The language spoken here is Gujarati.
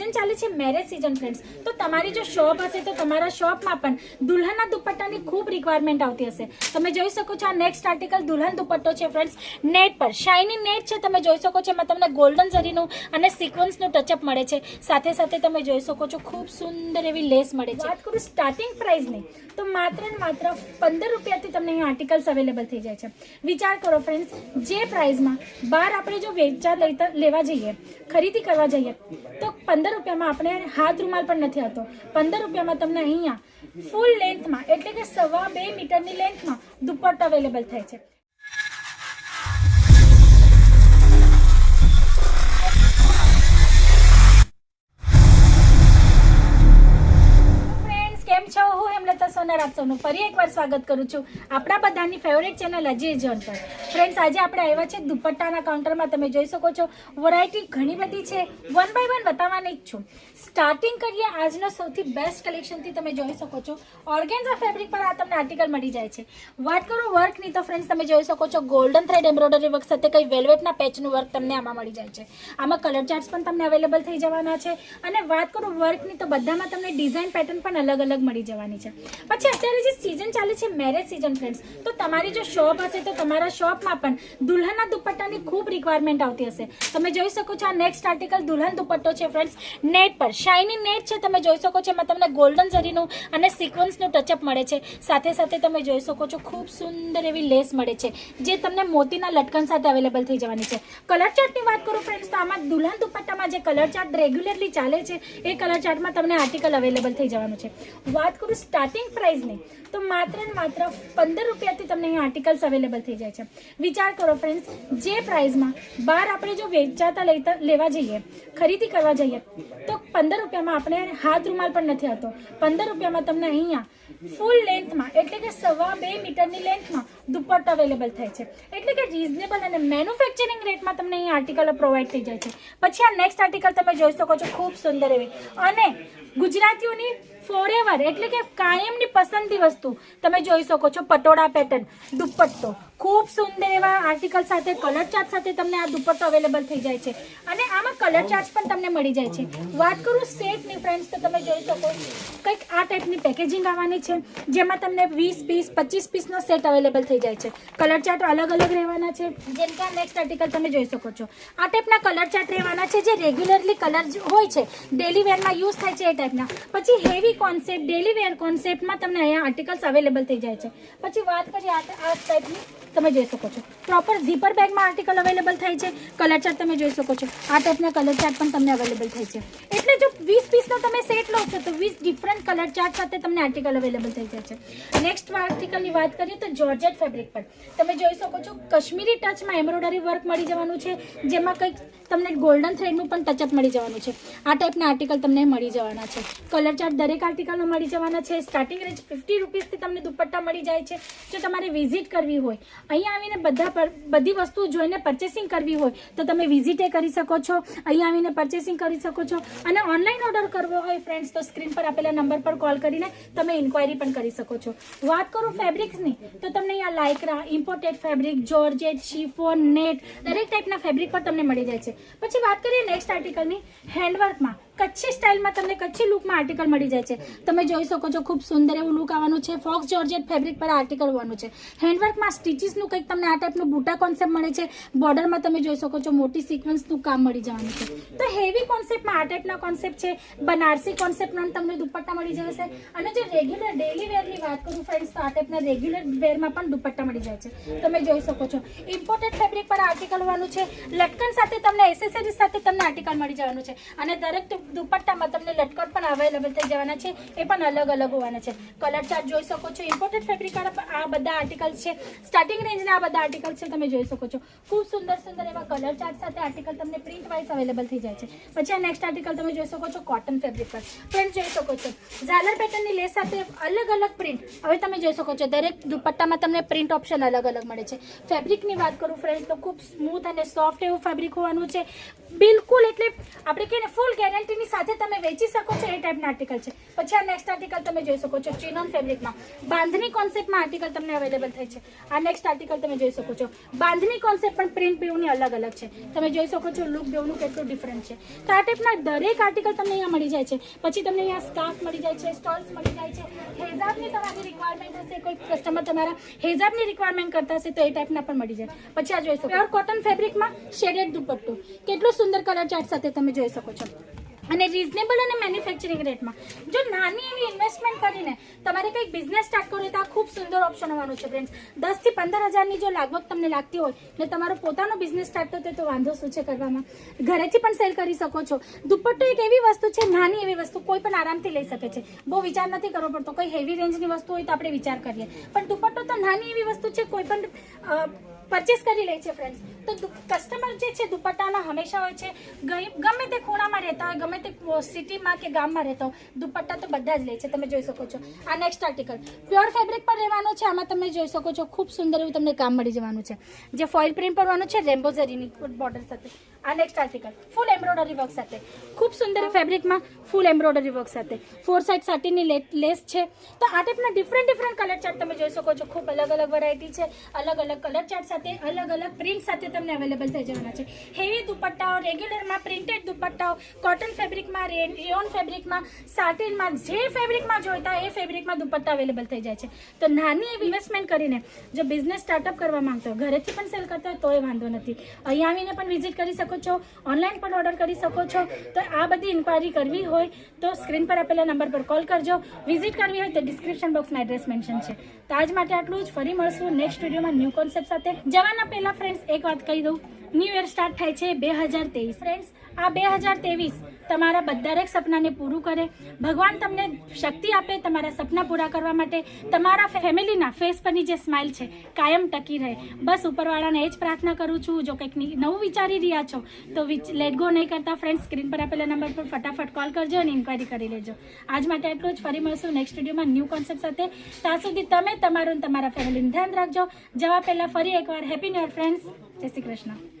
सीजन चाले छे मैरेज सीजन फ्रेंड्स, तो तमारी जो शॉप हशे तो तमारा शॉपमां पण दुल्हनना दुपट्टानी खूब रिक्वायरमेंट आवती हशे। तमे जोई शको छो आ नेक्स्ट आर्टिकल दुल्हन दुपट्टो छे फ्रेंड्स, नेट पर शाइनी नेट छे। तमे जोई शको छो एमां तमने गोल्डन जरीनुं अने सिक्वन्सनुं टचअप मळे छे, साथे साथे तमे जोई शको छो खूब सुंदर एवी लेस मळे छे। वात करूं स्टार्टिंग प्राइसनी तो मात्र ने मात्र 15 રૂપિયાથી તમને અહીં આર્ટિકલ્સ અવેલેબલ થઈ જાય છે। વિચાર કરો ફ્રેન્ડ્સ, જે પ્રાઇસમાં બહાર આપણે જો વેચા લેવા જઈએ, ખરીદી કરવા જઈએ તો 15 રૂપિયામાં આપણે હાથ રૂમાલ પણ નથી આવતો। 15 રૂપિયામાં તમને અહીંયા ફૂલ લેન્થમાં એટલે કે 2.5 મીટરની લેન્થમાં દુપટ્ટો અવેલેબલ થાય છે। સોનાર આપ સૌનું ફરી એકવાર સ્વાગત કરું છું આપણા બધાની ફેવરેટ ચેનલ અજય જોન પર। ફ્રેન્ડ્સ, આજે આપણે આવ્યા છે દુપટ્ટાના કાઉન્ટરમાં। તમે જોઈ શકો છો વેરાયટી ઘણી બધી છે, વન બાય વન બતાવવાની જ છું। સ્ટાર્ટિંગ કરીએ આજનો સૌથી બેસ્ટ કલેક્શનથી। તમે જોઈ શકો છો ઓર્ગેન્ઝા ફેબ્રિક પર આ તમને આર્ટિકલ મળી જાય છે। વાત કરું વર્કની તો ફ્રેન્ડ્સ તમે જોઈ શકો છો ગોલ્ડન થ્રેડ એમ્બ્રોઇડરી વર્ક સાથે કઈ વેલ્વેટના પેચનું વર્ક તમને આમાં મળી જાય છે। આમાં કલર ચાર્ટ્સ પણ તમને અવેલેબલ થઈ જવાના છે। અને વાત કરું વર્કની તો બધામાં તમને ડિઝાઇન પેટર્ન પણ અલગ અલગ મળી જવાની છે। પછી અત્યારે જે સીઝન ચાલે છે મેરેજ સીઝન ફ્રેન્ડ્સ, તો તમારી જો શોપ હશે તો તમારા શોપમાં પણ દુલ્હનના દુપટ્ટાની ખૂબ રિક્વાયરમેન્ટ આવતી હશે। તમે જોઈ શકો છો આ નેક્સ્ટ આર્ટિકલ દુલ્હન દુપટ્ટો છે ફ્રેન્ડ્સ, નેટ પર શાઇની નેટ છે। તમે જોઈ શકો છો એમાં તમને ગોલ્ડન જરીનું અને સિક્વન્સનું ટચઅપ મળે છે, સાથે સાથે તમે જોઈ શકો છો ખૂબ સુંદર એવી લેસ મળે છે, જે તમને મોતીના લટકન સાથે અવેલેબલ થઈ જવાની છે। કલર ચાર્ટની વાત કરું ફ્રેન્ડ્સ, તો આમાં દુલ્હન દુપટ્ટામાં જે કલર ચાર્ટ રેગ્યુલરલી ચાલે છે એ કલર ચાર્ટમાં તમને આર્ટિકલ અવેલેબલ થઈ જવાનું છે। વાત કરું સ્ટાર્ટિંગ પ્રાઇસની તો માત્ર ને માત્ર 15 રૂપિયાથી તમને અહીં આર્ટિકલ્સ અવેલેબલ થઈ જાય છે। વિચાર કરો ફ્રેન્ડ્સ, જે પ્રાઇસમાં બહાર આપણે જો વેચાતા લેવા જઈએ, ખરીદી કરવા જઈએ તો 15 રૂપિયામાં આપણે હાથ રૂમાલ પણ નથી આવતો। 15 રૂપિયામાં તમને અહીંયા ફૂલ લેન્થમાં એટલે કે 2.5 મીટરની લેન્થમાં દુપટ્ટો અવેલેબલ થાય છે, એટલે કે રીઝનેબલ અને મેન્યુફેક્ચરિંગ રેટમાં તમને અહીં આર્ટિકલ પ્રોવાઈડ થઈ જાય છે। પછી આ નેક્સ્ટ આર્ટિકલ તમે જોઈ શકો છો ખૂબ સુંદર એવી અને ગુજરાતીઓની ફોરએવર એટલે કે કાયમની પસંદની વસ્તુ તમે જોઈ શકો છો પટોળા પેટર્ન દુપટ્ટો, ખૂબ સુંદર એવા આર્ટિકલ સાથે કલર ચાર્ટ સાથે તમને આ દુપટ્ટો અવેલેબલ થઈ જાય છે। અને આમાં કલર ચાર્ટ્સ પણ તમને મળી જાય છે। વાત કરું સેટની ફ્રેન્ડ્સ, તો તમે જોઈ શકો કંઈક આ ટાઈપની પેકેજિંગ આવવાની છે, જેમાં તમને 20 પીસ 25 પીસનો સેટ અવેલેબલ થઈ જાય છે। કલર ચાર્ટ અલગ અલગ રહેવાના છે, જેમ કે આ નેક્સ્ટ આર્ટિકલ તમે જોઈ શકો છો આ ટાઈપના કલર ચાર્ટ રહેવાના છે, જે રેગ્યુલરલી કલર હોય છે ડેલી વેરમાં યુઝ થાય છે એ ટાઈપના। પછી હેવી કોન્સેપ્ટ ડેલી વેર કોન્સેપ્ટમાં તમને અહીંયા આર્ટિકલ્સ અવેલેબલ થઈ જાય છે। પછી વાત કરીએ આ ટાઈપની તમે જોઈ શકો છો પ્રોપર ઝીપર બેગમાં આર્ટિકલ અવેલેબલ થાય છે। કલર ચાર્ટ તમે જોઈ શકો છો આ ટાઈપના કલર ચાર્ટ પણ તમને અવેલેબલ થાય છે, એટલે જો 20 પીસનો તમે સેટ લો છો તો 20 ડિફરન્ટ કલર ચાર્ટ સાથે તમને આર્ટિકલ અવેલેબલ થઈ જાય છે। નેક્સ્ટ આર્ટિકલની વાત કરીએ તો જોર્જેટ ફેબ્રિક પર તમે જોઈ શકો છો કશ્મીરી ટચમાં એમ્બ્રોઇડરી વર્ક મળી જવાનું છે, જેમાં કંઈક તમને ગોલ્ડન થ્રેડનું પણ ટચઅપ મળી જવાનું છે। આ ટાઈપના આર્ટિકલ તમને મળી જવાના છે। કલર ચાર્ટ દરેક આર્ટિકલમાં મળી જવાના છે। સ્ટાર્ટિંગ રેન્જ 50 રૂપીસથી તમને દુપટ્ટા મળી જાય છે। જો તમારે વિઝિટ કરવી હોય, અહીંયા આવીને બધી વસ્તુ જોઈને પરચેસિંગ કરવી હોય તો તમે વિઝિટે કરી શકો છો, અહીંયા આવીને પરચેસિંગ કરી શકો છો। અને ઓનલાઈન ઓર્ડર કરવો હોય ફ્રેન્ડ્સ તો સ્ક્રીન પર આપેલા નંબર પર કોલ કરીને તમે ઇન્ક્વાયરી પણ કરી શકો છો। વાત કરું ફેબ્રિક્સની તો તમને અહીંયા lycra, imported fabric, georgette, chiffon, net દરેક ટાઈપના ફેબ્રિક પર તમને મળી જાય છે। પછી વાત કરીએ નેક્સ્ટ આર્ટિકલની હેન્ડવર્કમાં કચ્છી સ્ટાઇલમાં તમને કચ્છી લુકમાં આર્ટિકલ મળી જાય છે। તમે જોઈ શકો છો ખૂબ સુંદર એવું લુક આવવાનું છે। ફોક્સ જોર્જેટ ફેબ્રિક પર આર્ટિકલ હોવાનું છે। હેન્ડવર્કમાં સ્ટીચીસનું કંઈક તમને આ ટાઈપનું બુટા કોન્સેપ્ટ મળે છે। બોર્ડરમાં તમે જોઈ શકો છો મોટી સિક્વન્સનું કામ મળી જવાનું છે। તો હેવી કોન્સેપ્ટમાં આ ટાઈપના કોન્સેપ્ટ છે। બનારસી કોન્સેપ્ટમાં તમને દુપટ્ટા મળી જશે। અને જો રેગ્યુલર ડેલી વેરની વાત કરું ફ્રેન્ડ્સ તો આ ટાઈપના રેગ્યુલર વેરમાં પણ દુપટ્ટા મળી જાય છે। તમે જોઈ શકો છો ઇમ્પોર્ટેડ ફેબ્રિક પર આર્ટિકલ હોવાનું છે। લટકન સાથે તમને એસેસરીઝ સાથે તમને આર્ટિકલ મળી જવાનું છે। અને દરેક દુપટ્ટામાં તમને લટકન પણ અવેલેબલ થઈ જવાના છે, એ પણ અલગ અલગ હોવાના છે। કલર ચાર્ટ જોઈ શકો છો ઇમ્પોર્ટેડ ફેબ્રિક આ બધા આર્ટિકલ છે। સ્ટાર્ટિંગ રેન્જના આ બધા આર્ટિકલ છે, તમે જોઈ શકો છો ખૂબ સુંદર સુંદર એવા કલર ચાર્ટ સાથે આર્ટિકલ તમને પ્રિન્ટ વાઇઝ અવેલેબલ થઈ જાય છે। પછી આ નેક્સ્ટ આર્ટિકલ તમે જોઈ શકો છો કોટન ફેબ્રિક પર ફ્રેન્ડ જોઈ શકો છો ઝાલર પેટર્નની લેસ સાથે અલગ અલગ પ્રિન્ટ। હવે તમે જોઈ શકો છો દરેક દુપટ્ટામાં તમને પ્રિન્ટ ઓપ્શન અલગ અલગ મળે છે। ફેબ્રિકની વાત કરું ફ્રેન્ડ્સ તો ખૂબ સ્મૂથ અને સોફ્ટ એવું ફેબ્રિક હોવાનું છે, બિલકુલ એટલે આપણે કહીએ ને ફૂલ ગેરંટી ક્વોલિટીની સાથે તમે વેચી શકો છો એ ટાઈપના આર્ટિકલ છે. પછી આ નેક્સ્ટ આર્ટિકલ તમે જોઈ શકો છો ચિનોન ફેબ્રિકમાં બાંધણી કોન્સેપ્ટમાં આર્ટિકલ તમને અવેલેબલ થાય છે. આ નેક્સ્ટ આર્ટિકલ તમે જોઈ શકો છો બાંધણી કોન્સેપ્ટ પણ પ્રિન્ટ બેવની અલગ અલગ છે. તમે જોઈ શકો છો લુક બેવનું કેટલું ડિફરન્ટ છે. તો આ ટાઈપના દરેક આર્ટિકલ તમને અહીંયા મળી જાય છે. પછી તમને અહીંયા સ્કાર્ફ મળી જાય છે, સ્ટોલ્સ મળી જાય છે. હેજાબની તમારી રિક્વાયરમેન્ટ હશે, કોઈ કસ્ટમર તમારા હેજાબની રિક્વાયરમેન્ટ કરતા હશે તો એ ટાઈપના પણ મળી જાય. પછી આ જોઈ શકો પ્યોર કોટન ફેબ્રિકમાં શેડેડ દુપટ્ટો કેટલું સુંદર કલર ચાર્ટ સાથે તમે જોઈ શકો છો અને રીઝનેબલ અને મેન્યુફેક્ચરિંગ રેટમાં. જો નાની એવી ઇન્વેસ્ટમેન્ટ કરીને તમારે કંઈક બિઝનેસ સ્ટાર્ટ કરવો હોય તો આ ખૂબ સુંદર ઓપ્શન હોવાનું છે ફ્રેન્ડ્સ. 10 થી 15 હજારની જો લાગવગ તમને લાગતી હોય ને તમારો પોતાનો બિઝનેસ સ્ટાર્ટ થતો હોય તો વાંધો શું છે કરવામાં. ઘરેથી પણ સેલ કરી શકો છો. દુપટ્ટો એક એવી વસ્તુ છે, નાની એવી વસ્તુ કોઈ પણ આરામથી લઈ શકે છે. બહુ વિચાર નથી કરવો પડતો. કોઈ હેવી રેન્જની વસ્તુ હોય તો આપણે વિચાર કરીએ, પણ દુપટ્ટો તો નાની એવી વસ્તુ છે, કોઈ પણ પરચેસ કરી લે છે ફ્રેન્ડ્સ. તો કસ્ટમર જે છે દુપટ્ટાના હંમેશા હોય છે. ગમે તે ખૂણામાં રહેતા હોય, ગમે તે સિટીમાં કે ગામમાં રહેતા હોય, દુપટ્ટા તો બધા જ લે છે. તમે જોઈ શકો છો આ નેક્સ્ટ આર્ટિકલ પ્યોર ફેબ્રિક પર રહેવાનો છે. આમાં તમે જોઈ શકો છો ખૂબ સુંદર એવું તમને કામ મળી જવાનું છે, જે ફોઇલ પ્રિન્ટ પરવાનું છે રેમ્બો ઝરીની બોર્ડર સાથે. આ નેક્સ્ટ આર્ટિકલ ફૂલ એમ્બ્રોઇડરી વર્ક સાથે ખૂબ સુંદર ફેબ્રિકમાં ફૂલ એમ્બ્રોઇડરી વર્ક સાથે 4 સાઇડ સાટીની લેસ છે. તો આ ટાઈપના ડિફરન્ટ કલર ચાર્ટ તમે જોઈ શકો છો. ખૂબ અલગ અલગ વેરાયટી છે, અલગ અલગ કલર ચાર્ટ સાથે, અલગ અલગ પ્રિન્ટ સાથે તમને અવેલેબલ થઈ જવાના છે. હેવી દુપટ્ટાઓ, રેગ્યુલરમાં પ્રિન્ટેડ દુપટ્ટાઓ, કોટન ફેબ્રિકમાં, રેયોન ફેબ્રિકમાં, સાટિનમાં, જે ફેબ્રિકમાં જોઈતા એ ફેબ્રિકમાં દુપટ્ટા અવેલેબલ થઈ જાય છે. તો નાની એવી ઇન્વેસ્ટમેન્ટ કરીને જો બિઝનેસ સ્ટાર્ટઅપ કરવા માંગતો હોય, ઘરેથી પણ સેલ કરતા હોય તો એ વાંધો નથી. અહીંયા આવીને પણ વિઝિટ કરી શકો છો, ઓનલાઈન પણ ઓર્ડર કરી શકો છો. તો આ બધી ઇન્ક્વાયરી કરવી હોય તો સ્ક્રીન પર આપેલા નંબર પર કોલ કરજો. વિઝિટ કરવી હોય તો ડિસ્ક્રિપ્શન બોક્સમાં એડ્રેસ મેન્શન છે. તો આજ માટે આટલું જ. ફરી મળશું નેક્સ્ટ વિડીયોમાં ન્યૂ કોન્સેપ્ટ સાથે. જવાના પહેલા ફ્રેન્ડ્સ એક વાત કહી દઉં, ન્યૂ યર સ્ટાર્ટ થાય છે 2023. ફ્રેન્ડ્સ આ 2023 તમારા દરેક સપનાને પૂરું કરે. ભગવાન તમને શક્તિ આપે તમારા સપના પૂરા કરવા માટે. તમારા ફેમિલીના ફેસ પરની જે સ્માઇલ છે કાયમ ટકી રહે. બસ ઉપરવાળાને એ જ પ્રાર્થના કરું છું. જો કંઈક નવું વિચારી રહ્યા છો તો લેટ ગો નહીં કરતા ફ્રેન્ડ્સ, સ્ક્રીન પર આપેલા નંબર પર ફટાફટ કોલ કરજો અને ઇન્ક્વાયરી કરી લેજો. આજ માટે એટલું જ. ફરી મળશું નેક્સ્ટ વિડીયોમાં ન્યૂ કોન્સેપ્ટ સાથે. ત્યાં સુધી તમે તમારું તમારા ફેમિલીનું ધ્યાન રાખજો. જવા પહેલાં ફરી એકવાર હેપી ન્યૂ યર ફ્રેન્ડ્સ. જય શ્રી કૃષ્ણ.